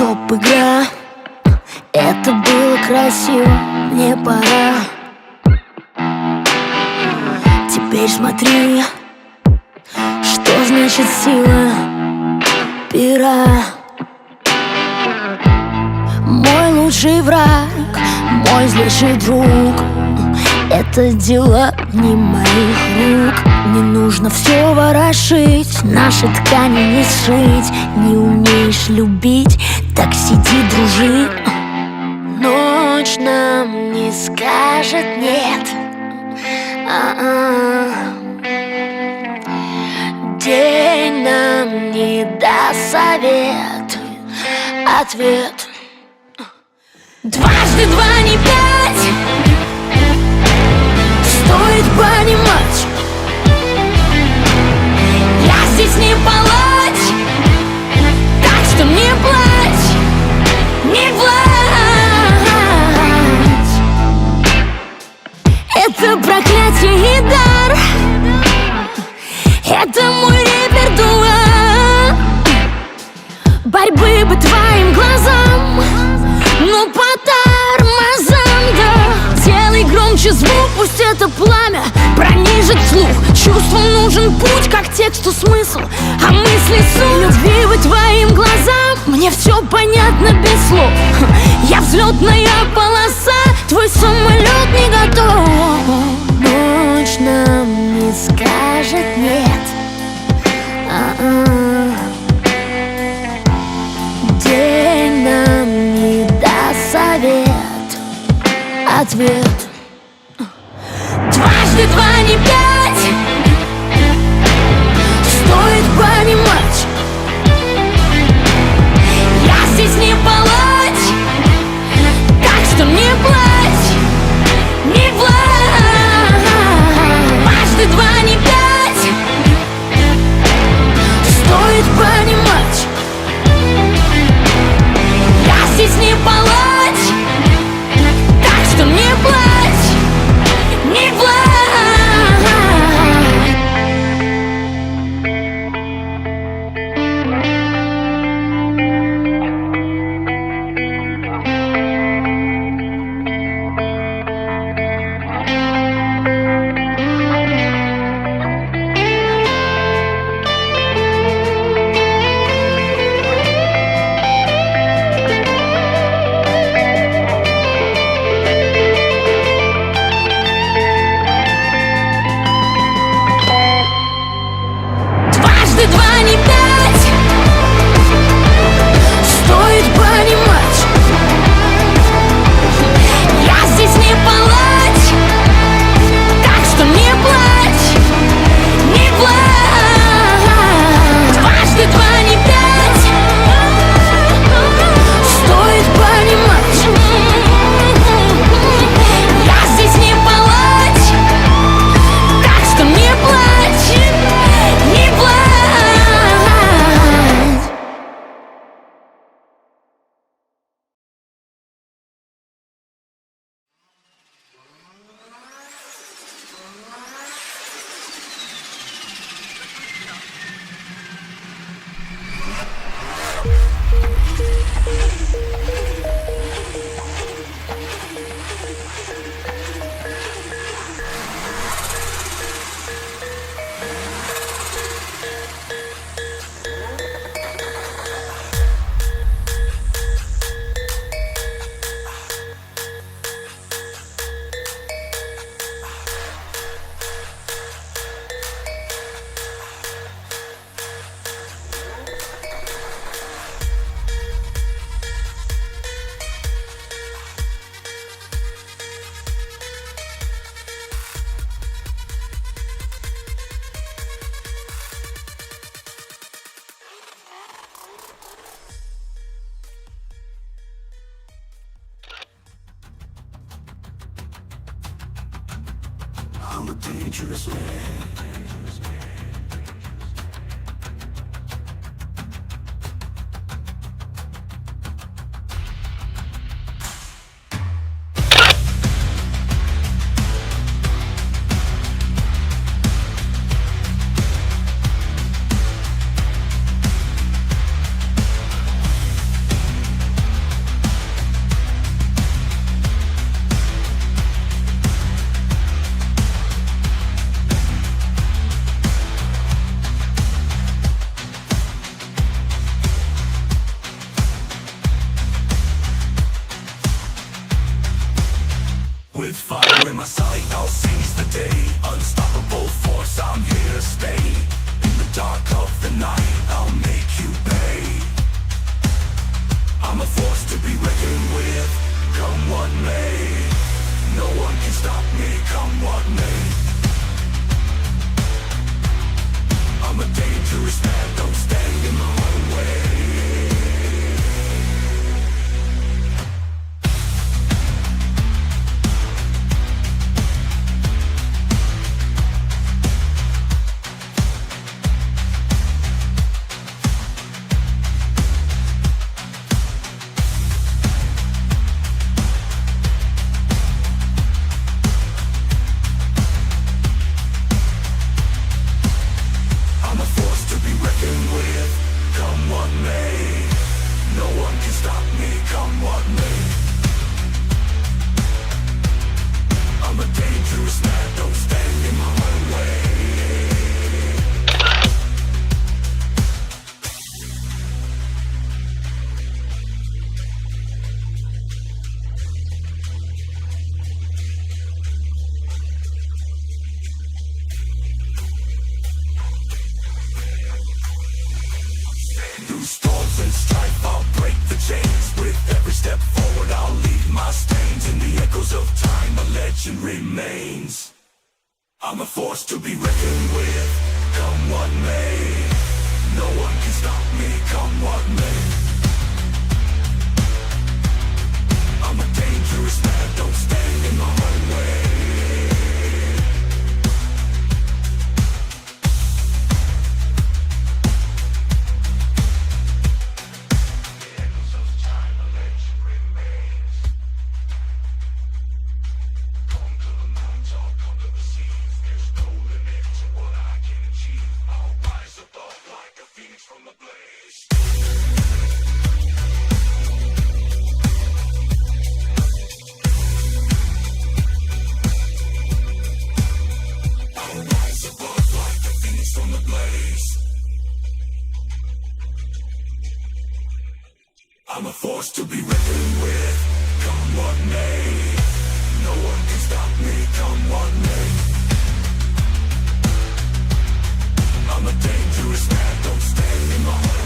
Стоп-игра. Это было красиво, мне пора. Теперь смотри, что значит сила пера. Мой лучший враг, мой злейший друг. Это дело не моих рук. Не нужно все ворошить, наши ткани не сшить. Не умеешь любить, так сиди, дружи. Ночь нам не скажет нет. День нам не даст совет, ответ. Дважды два не пять. Стоит понимать, я здесь не палач, так что не плачь, не плачь. Это проклятие и дар, это мой репертуар. Борьбы бы твоим глазам, но по тормозам, да. Делай громче звук, пусть это пламя пронижит слух. Чувствам нужен путь, как тексту смысл, а мысли суть. Любви бы твоим глазам, мне все понятно без слов. Я взлетная полоса, твой самолет не готов. Ночь нам не скажет нет. День нам не даст совет, ответ. Дважды два не пять. Стоит понимать, я здесь не палач, так что не плачь, не плачь. Дважды два не пять. Стоит понимать, я здесь не палач, так что не плачь, не плачь. Дважды два не пять. Стоит понимать, я здесь не палач, так что не плачь, не плачь. Дважды два не пять. Стоит понимать, я здесь не палач, так что не плачь, не плачь. I'm a dangerous man. storms and strife, I'll break the chains. With every step forward, I'll leave my stains. In the echoes of time, a legend remains. I'm a force to be reckoned with, come what may. No one can stop me, come what may. I'm a dangerous man, don't stand in my own way. I'm a force to be reckoned with, come what may. No one can stop me, come what may. I'm a dangerous man, don't stand in my way.